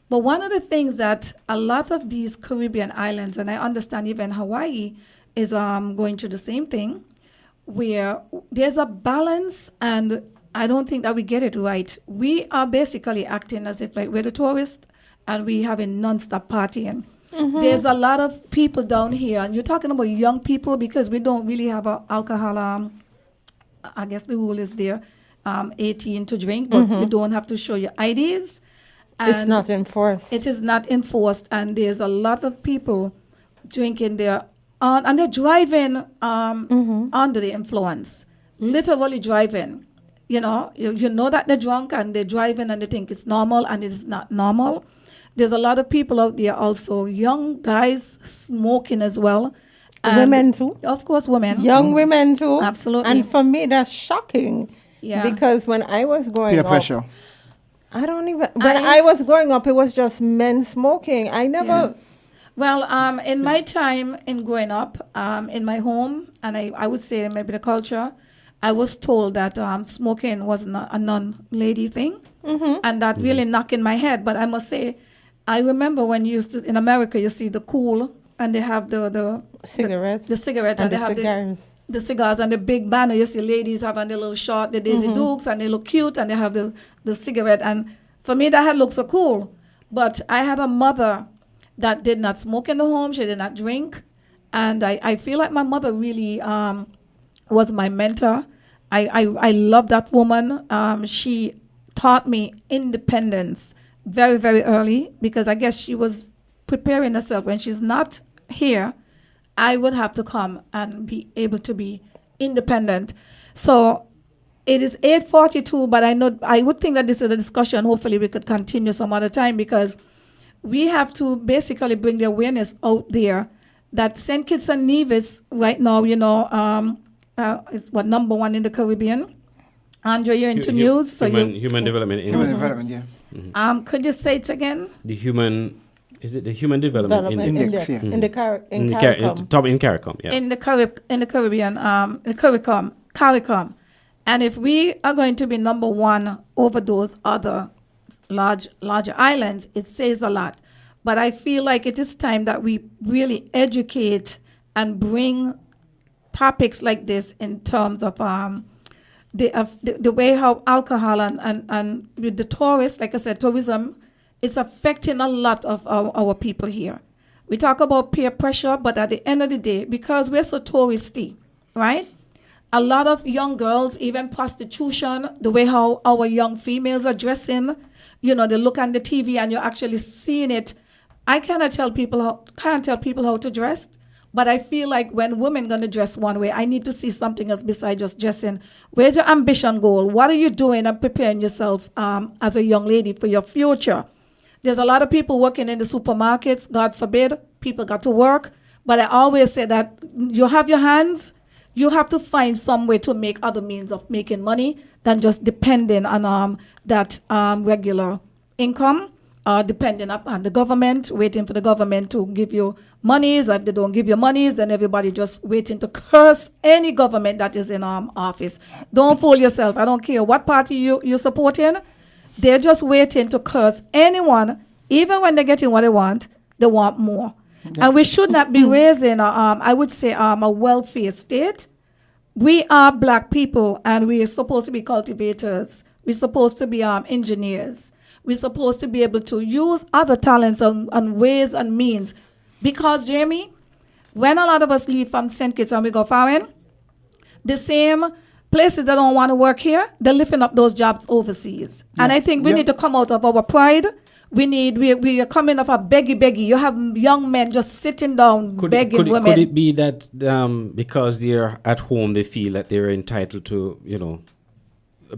But one of the things that a lot of these Caribbean islands, and I understand even Hawaii, is going through the same thing, where there's a balance, and I don't think that we get it right. We are basically acting as if like we're the tourists, and we having non-stop partying. There's a lot of people down here, and you're talking about young people, because we don't really have a alcohol. I guess the rule is there. 18 to drink, but you don't have to show your IDs. It's And not enforced. it is not enforced, and there's a lot of people drinking there and they're driving under the influence, literally driving. You know, you know that they're drunk and they're driving and they think it's normal, and it is not normal. There's a lot of people out there also, young guys smoking as well. And Women too? Of course, women. Young women too. Absolutely. And for me, that's shocking. Yeah. Because when I was growing Peer up, pressure. I don't even. When I was growing up, it was just men smoking. I never. Well, in my time in growing up, in my home, and I would say maybe the culture, I was told that smoking was not a non-lady thing, and that really knocked in my head. But I must say, I remember when you used to, in America, you see the cool, and they have the Cigarettes. the cigarette, And and they the have cigars. the cigars and the big banner. You see ladies having the little short, the Daisy Dukes, and they look cute, and they have the cigarette. And for me, that had looked so cool. But I had a mother that did not smoke in the home. She did not drink. And I feel like my mother really was my mentor. I love that woman. She taught me independence very, very early, because I guess she was preparing herself. When she's not here, I would have to come and be able to be independent. So it is 8:42, but I would think that this is a discussion. Hopefully we could continue some other time, because we have to basically bring the awareness out there that St. Kitts and Nevis right now, you know, is what, number one in the Caribbean. Andre, you're into news, so human development Human index. development, yeah. could you say it again? The human, is it the human development Development index? Index, index. yeah. In CARICOM. Top in CARICOM, yeah. In the Caribbean, the CARICOM. And if we are going to be number one over those other larger islands, it says a lot. But I feel like it is time that we really educate and bring topics like this in terms of the way how alcohol and with the tourists, like I said, tourism, it's affecting a lot of our people here. We talk about peer pressure, but at the end of the day, because we're so touristy, right? A lot of young girls, even prostitution, the way how our young females are dressing, you know, they look on the TV and you're actually seeing it. I can't tell people how to dress, but I feel like when women gonna dress one way, I need to see something else besides just dressing. Where's your ambition goal? What are you doing and preparing yourself as a young lady for your future? There's a lot of people working in the supermarkets. God forbid, people got to work. But I always say that you have your hands, you have to find some way to make other means of making money than just depending on that regular income, depending upon the government, waiting for the government to give you monies. If they don't give you monies, then everybody just waiting to curse any government that is in office. Don't fool yourself. I don't care what party you're supporting. They're just waiting to curse anyone. Even when they're getting what they want more. Yeah. And we should not be raising, I would say, a welfare state. We are black people, and we are supposed to be cultivators. We're supposed to be engineers. We're supposed to be able to use other talents and ways and means. Because, Jamie, when a lot of us leave from St. Kitts and we go foreign, the same places that don't want to work here, they're lifting up those jobs overseas. Yeah. And I think we need to come out of our pride. We are coming off a beggy. You have young men just sitting down begging women. Could it be that because they're at home, they feel that they're entitled to, you know,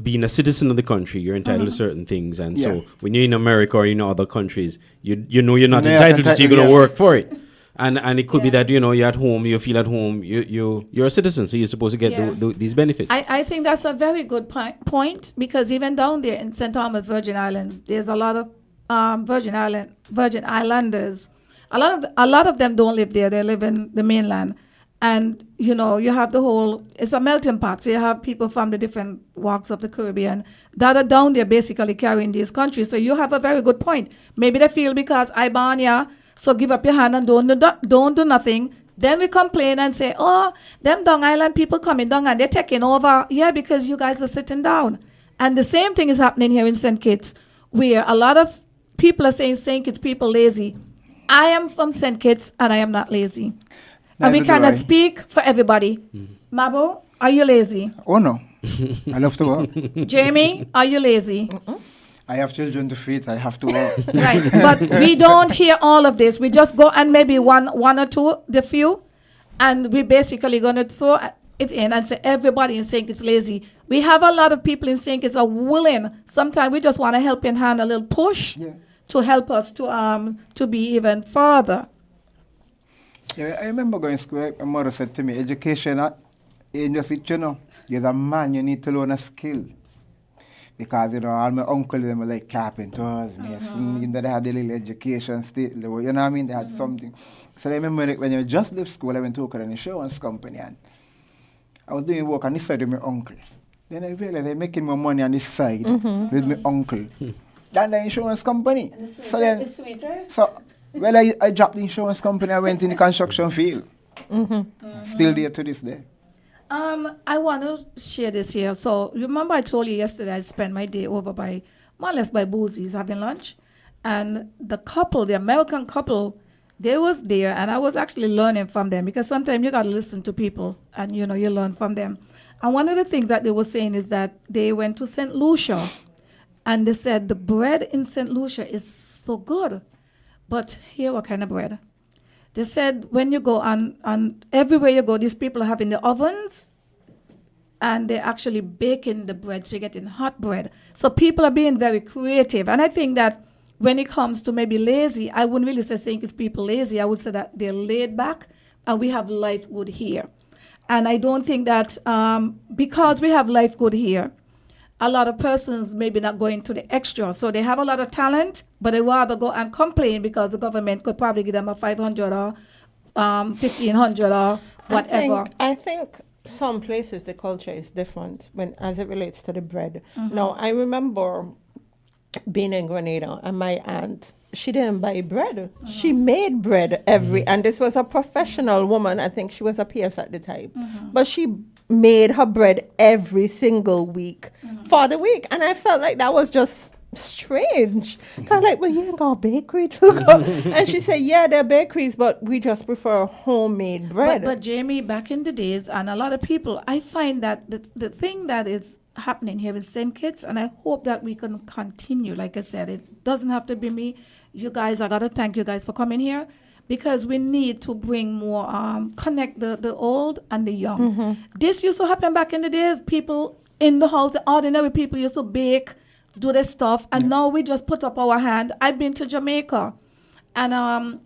being a citizen of the country, you're entitled to certain things. And so when you're in America or in other countries, you know you're not entitled to, so you're going to work for it. And it could be that, you know, you're at home, you feel at home, you're a citizen, so you're supposed to get these benefits. I think that's a very good point, because even down there in St. Thomas, Virgin Islands, there's a lot of Virgin Islanders. A lot of them don't live there. They live in the mainland. And, you know, you have it's a melting pot. So you have people from the different walks of the Caribbean that are down there basically carrying these countries. So you have a very good point. Maybe they feel because I born here, so give up your hand and don't do nothing. Then we complain and say, oh, them down island people coming down and they're taking over. Yeah, because you guys are sitting down. And the same thing is happening here in St. Kitts, where a lot of people are saying St. Kitts people lazy. I am from St. Kitts and I am not lazy. And we cannot speak for everybody. Mabo, are you lazy? Oh, no. I love to work. Jamie, are you lazy? I have children to feed. I have to work. Right. But we don't hear all of this. We just go and maybe one or two, the few, and we basically going to throw it in and say everybody in St. Kitts lazy. We have a lot of people in St. Kitts are willing. Sometimes we just want a helping hand, a little push to help us to be even further. Yeah, I remember going to school. My mother said to me, education, ain't just it, you know. You're the man, you need to learn a skill. Because, you know, all my uncles, they were like carpenters, masons, you know, they had a little education still, you know what I mean? They had something. So I remember when I just left school, I went to work at an insurance company, and I was doing work on this side with my uncle. Then I realized I'm making more money on this side with my uncle than the insurance company. Well, I dropped the insurance company, I went in the construction field. Still there to this day. I want to share this here. So remember I told you yesterday I spent my day over by, more or less by Boozy's having lunch. And the couple, the American couple, they was there and I was actually learning from them because sometimes you got to listen to people and, you know, you learn from them. And one of the things that they were saying is that they went to St. Lucia and they said the bread in St. Lucia is so good. But here, what kind of bread? They said when you go and everywhere you go, these people are having the ovens and they're actually baking the bread, so you're getting hot bread. So people are being very creative. And I think that when it comes to maybe lazy, I wouldn't really say saying it's people lazy. I would say that they're laid back and we have life good here. And I don't think that because we have life good here, a lot of persons maybe not going to the extra. So they have a lot of talent, but they rather go and complain because the government could probably give them a 500 or 1,500 or whatever. I think some places the culture is different as it relates to the bread. Now, I remember being in Grenada and my aunt, she didn't buy bread. She made bread and this was a professional woman. I think she was a PS at the time. But she made her bread every single week for the week. And I felt like that was just strange. Kind of like, well, you ain't got a bakery to go. And she said, yeah, there are bakeries, but we just prefer homemade bread. But Jamie, back in the days, and a lot of people, I find that the thing that is happening here in St. Kitts, and I hope that we can continue. Like I said, it doesn't have to be me. You guys, I got to thank you guys for coming here because we need to bring more, connect the old and the young. This used to happen back in the days. People in the house, the ordinary people used to bake, do their stuff, and now we just put up our hand. I've been to Jamaica and on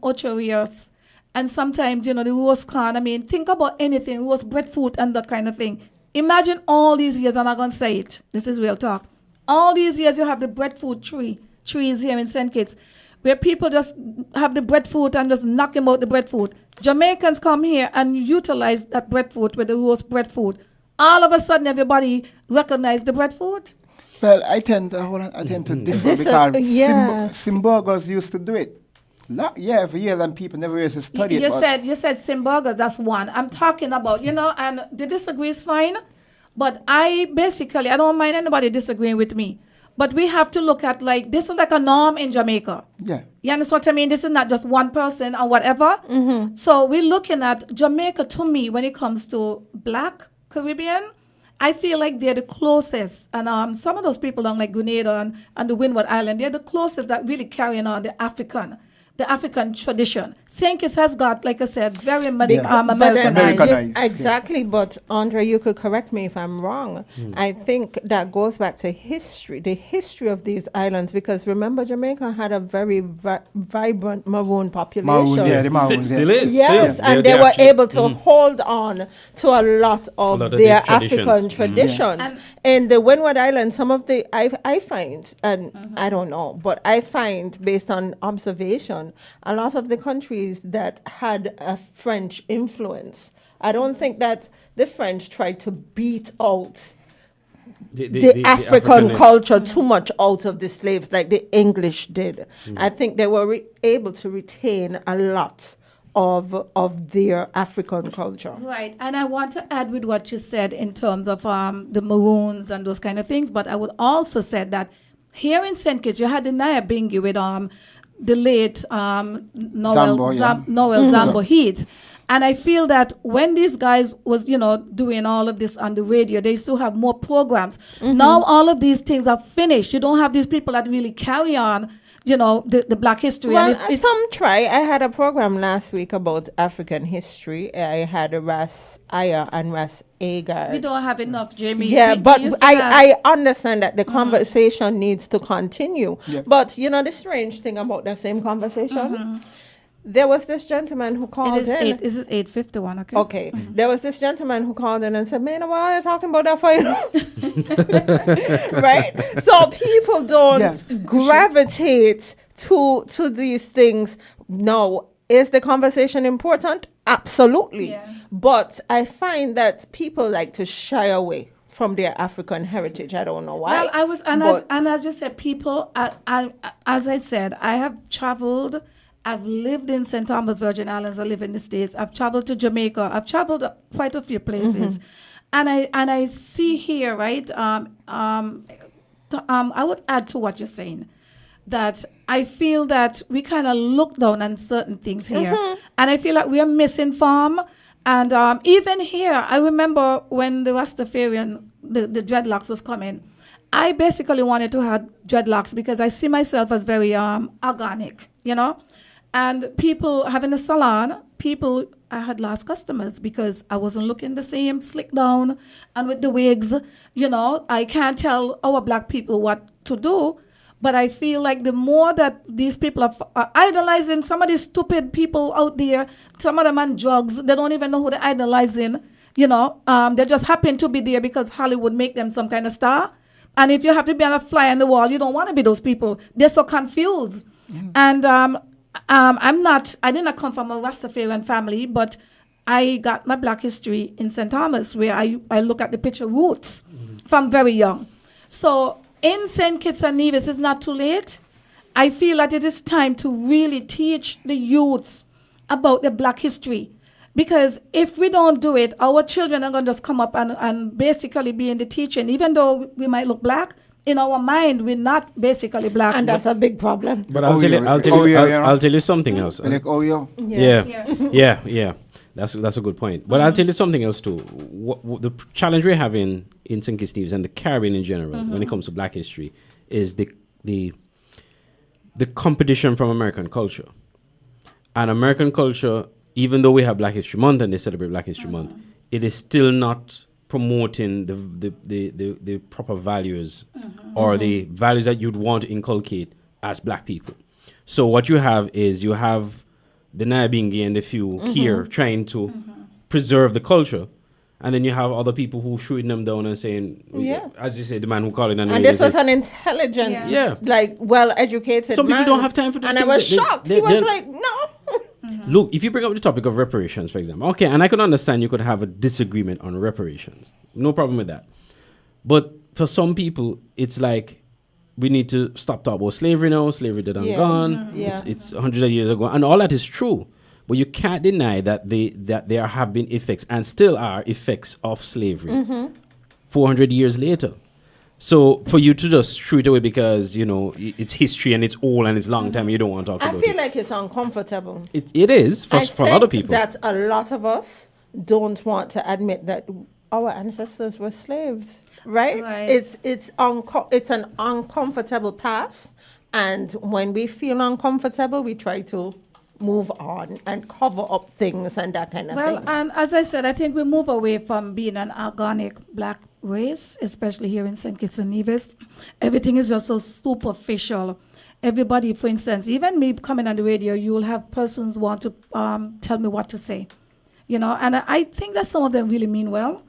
Ocho Rios, and sometimes, you know, the roast corn, I mean, think about anything, roast breadfruit and that kind of thing. Imagine all these years, and I'm going to say it, this is real talk, all these years you have the breadfruit trees here in St. Kitts, where people just have the breadfruit and just knock them out the breadfruit. Jamaicans come here and utilize that breadfruit with the roast breadfruit. All of a sudden, everybody recognize the breadfruit. Well, I tend to differ because Simburgers used to do it. For years, and people never used to study it. You said Simburgers, that's one. I'm talking about, you know, and the disagree is fine, but I don't mind anybody disagreeing with me. But we have to look at, like, this is like a norm in Jamaica. Yeah. You understand what I mean? This is not just one person or whatever. So we're looking at Jamaica, to me, when it comes to Black Caribbean, I feel like they're the closest. And some of those people down like Grenada and the Windward Island, they're the closest that really carrying on the African tradition. St. Kitts has got, like I said, very Americanized. Exactly, but Andre, you could correct me if I'm wrong. I think that goes back to history, the history of these islands, because remember Jamaica had a very vibrant Maroon population. Still is. Yes, and they were able to hold on to a lot of their African traditions. In the Windward Islands, some of the, I find, and I don't know, but I find based on observation, a lot of the countries that had a French influence, I don't think that the French tried to beat out the African culture too much out of the slaves like the English did. I think they were able to retain a lot of their African culture. Right, and I want to add with what you said in terms of the Maroons and those kind of things, but I would also say that here in St. Kitts, you had the Nyabingi with the late Noel Zambo Heath. And I feel that when these guys was, doing all of this on the radio, they used to have more programs. Now all of these things are finished. You don't have these people that really carry on, the Black history. Well, And some try. I had a program last week about African history. I had Ras Aya and Ras Agar. we don't have enough, Jamie. Yeah, We but used to have- I understand that the conversation needs to continue. Yeah. But the strange thing about the same conversation, there was this gentleman who called It is in. this is 8:51. Okay. Okay, there was this gentleman who called in and said, "Man, why are you talking about that for you?" Right? So people don't Yeah. gravitate to these things. No, is the conversation important? Absolutely. Yeah. But I find that people like to shy away from their African heritage. I don't know why. Well, I was, and as you said, people. As I said, I have traveled. I've lived in St. Thomas, Virgin Islands. I live in the States. I've traveled to Jamaica. I've traveled quite a few places, and I see here, right. I would add to what you're saying, that I feel that we kind of look down on certain things here, and I feel like we are misinformed. And even here, I remember when the Rastafarian, the dreadlocks was coming. I basically wanted to have dreadlocks because I see myself as very organic, And people having a salon, I had lost customers because I wasn't looking the same, slick down, and with the wigs, I can't tell our Black people what to do. But I feel like the more that these people are idolizing some of these stupid people out there, some of them on drugs, they don't even know who they're idolizing, they just happen to be there because Hollywood make them some kind of star. And if you have to be on a fly on the wall, you don't want to be those people. They're so confused. And I did not come from a Rastafarian family, but I got my Black history in St. Thomas, where I look at the picture roots from very young. So in St. Kitts and Nevis, it's not too late. I feel that it is time to really teach the youths about the Black history. Because if we don't do it, our children are going to just come up and basically be in the teaching. Even though we might look Black, in our mind, we're not basically Black. And that's a big problem. But I'll tell you something else. Like, Yeah. That's a good point. But I'll tell you something else too. What the challenge we're having in St. Kitts Nevis and the Caribbean in general, when it comes to Black history, is the competition from American culture. And American culture, even though we have Black History Month and they celebrate Black History Month, it is still not promoting the proper values or the values that you'd want to inculcate as Black people. So what you have is the Nyabingi and the few here trying to preserve the culture. And then you have other people who shooting them down and saying, as you say, the man who called in. And this was an intelligent, well-educated Some man. people don't have time for this. And I was shocked. He was like, no. Look, if you bring up the topic of reparations, for example, okay, and I can understand you could have a disagreement on reparations. No problem with that. But for some people, it's like, we need to stop talking about slavery now. Slavery dead and gone. It's 100 years ago. And all that is true. But you can't deny that there have been effects and still are effects of slavery 400 years later. So for you to just throw it away because, it's history and it's old and it's long time, you don't want to talk about it. I feel like it's uncomfortable. It is for other people. That a lot of us don't want to admit that our ancestors were slaves, right? It's an uncomfortable past, and when we feel uncomfortable, we try to move on and cover up things and that kind of thing. Well, and as I said, I think we move away from being an organic Black race, especially here in St. Kitts and Nevis. Everything is just so superficial. Everybody, for instance, even me coming on the radio, you will have persons want to tell me what to say, and I think that some of them really mean well.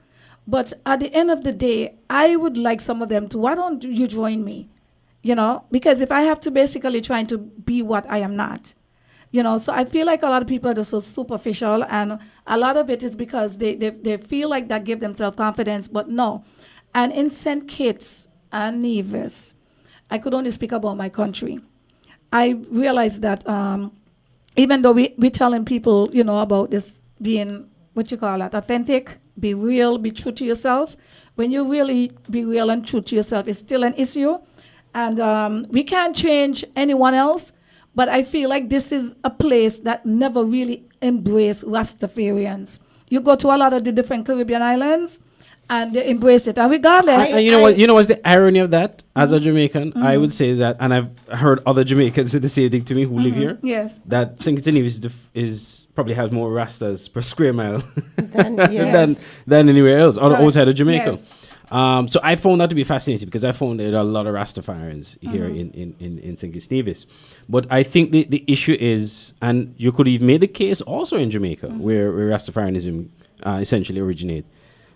But at the end of the day, I would like some of them to, why don't you join me? Because if I have to basically trying to be what I am not, so I feel like a lot of people are just so superficial, and a lot of it is because they feel like that give themselves confidence, but no. And in St. Kitts and Nevis, I could only speak about my country. I realized that even though we're telling people, about this being, authentic, be real, be true to yourself. When you really be real and true to yourself, it's still an issue. And we can't change anyone else, But I feel like this is a place that never really embraced Rastafarians. You go to a lot of the different Caribbean islands, and they embrace it. And regardless, And you know what? You know what's the irony of that? As a Jamaican, I would say that, and I've heard other Jamaicans say the same thing to me who live here. yes, That St. Kitts and Nevis is probably has more Rastas per square mile Yes. than anywhere else, or Right. outside of Jamaica. Yes. So I found that to be fascinating because I found there are a lot of Rastafarians here in St. Kitts Nevis. But I think the issue is, and you could even make the case also in Jamaica, where Rastafarianism essentially originated,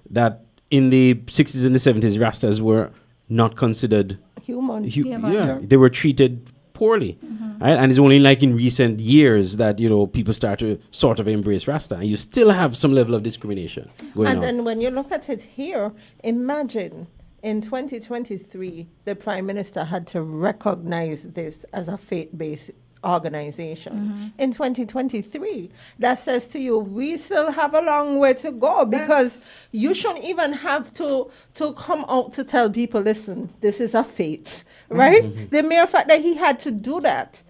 that in the 60s and the 70s, Rastas were not considered Human. Human. yeah, they were treated poorly. Right? And it's only like in recent years that, people start to sort of embrace Rasta. And you still have some level of discrimination going And on. then when you look at it here, imagine in 2023, the Prime Minister had to recognize this as a faith-based organization. In 2023, that says to you, we still have a long way to go, because you shouldn't even have to come out to tell people, listen, this is a faith, right? The mere fact that he had to do that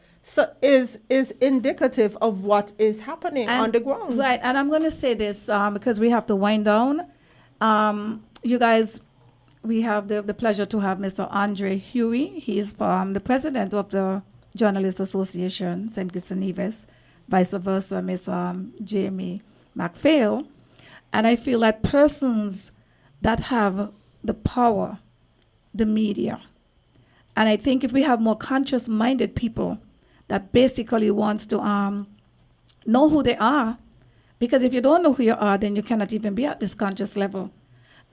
is indicative of what is happening on the ground. Right, and I'm going to say this because we have to wind down. You guys, we have the pleasure to have Mr. Andre Huey. He is the president of the Journalists Association, St. Kitts and Nevis, vice versa, Miss Jamie McPhail. And I feel that persons that have the power, the media, and I think if we have more conscious-minded people that basically wants to know who they are, because if you don't know who you are, then you cannot even be at this conscious level.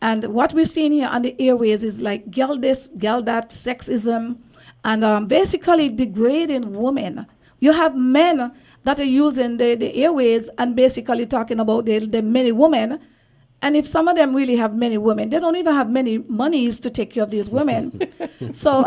And what we're seeing here on the airways is like girl this, girl that, sexism, and basically degrading women. You have men that are using the airways and basically talking about the many women. And if some of them really have many women, they don't even have many monies to take care of these women. So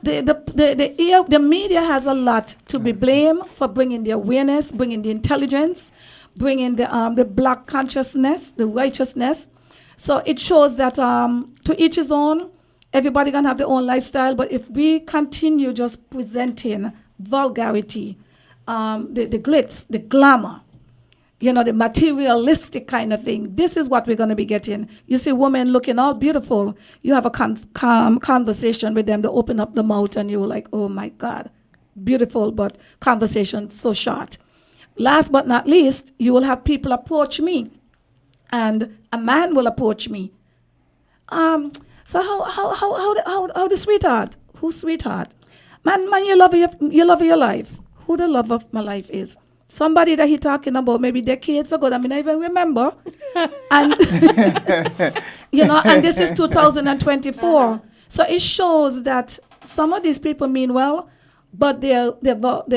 the media has a lot to be blamed for bringing the awareness, bringing the intelligence, bringing the black consciousness, the righteousness. So it shows that to each his own. Everybody can have their own lifestyle, but if we continue just presenting vulgarity, the glitz, the glamour, the materialistic kind of thing, this is what we're going to be getting. You see women looking all beautiful. You have a conversation with them, they open up the mouth, and you're like, oh my God, beautiful, but conversation so short. Last but not least, you will have people approach me, and a man will approach me. So how the sweetheart? Who's sweetheart? Man, you love your life. Who the love of my life is? Somebody that he talking about maybe decades ago. I mean, I even remember. And and this is 2024. So it shows that some of these people mean well, but their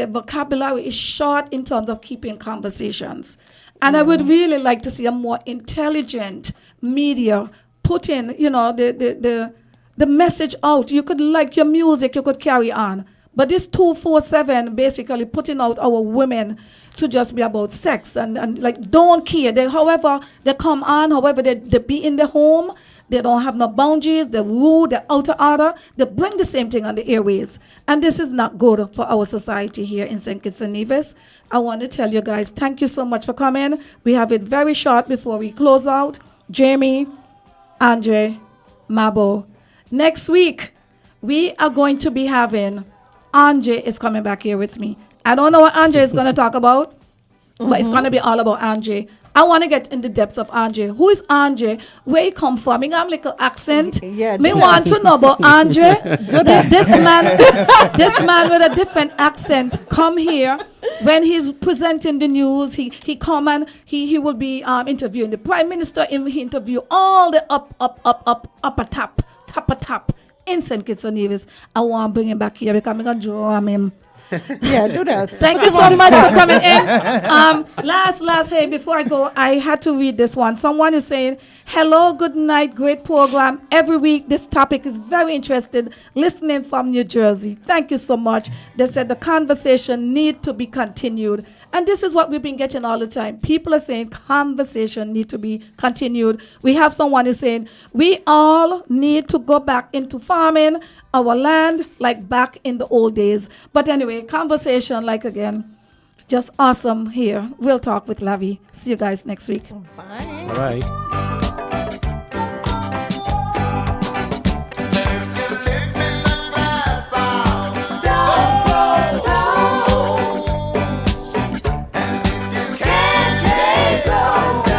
vocabulary is short in terms of keeping conversations. And I would really like to see a more intelligent media put in, the message out. You could like your music, you could carry on. But this 247 basically putting out our women to just be about sex and like don't care. However they come on, however they be in the home, they don't have no boundaries, they're rude, they're out of order. They bring the same thing on the airways. And this is not good for our society here in St. Kitts and Nevis. I want to tell you guys, thank you so much for coming. We have it very short before we close out. Jamie, Andre, Mabo. Next week, we are going to be having, Andre is coming back here with me. I don't know what Andre is going to talk about, but it's going to be all about Andre. I want to get in the depths of Andre. Who is Andre? Where he come from? He got a little accent. Yeah, Me want to know about Andre. This man with a different accent come here. When he's presenting the news, he come and he will be interviewing the Prime Minister. He interview all the upper top in St. Kitts and Nevis. I want to bring him back here because I'm going to draw him. Yeah, do that. Thank you so much for coming in. Last, hey, before I go, I had to read this one. Someone is saying, hello, good night, great program. Every week, this topic is very interesting. Listening from New Jersey. Thank you so much. They said the conversation need to be continued. And this is what we've been getting all the time. People are saying conversation need to be continued. We have someone who's saying we all need to go back into farming our land like back in the old days. But anyway, conversation, like again, just awesome here. We'll talk with Lavi. See you guys next week. Bye. All right.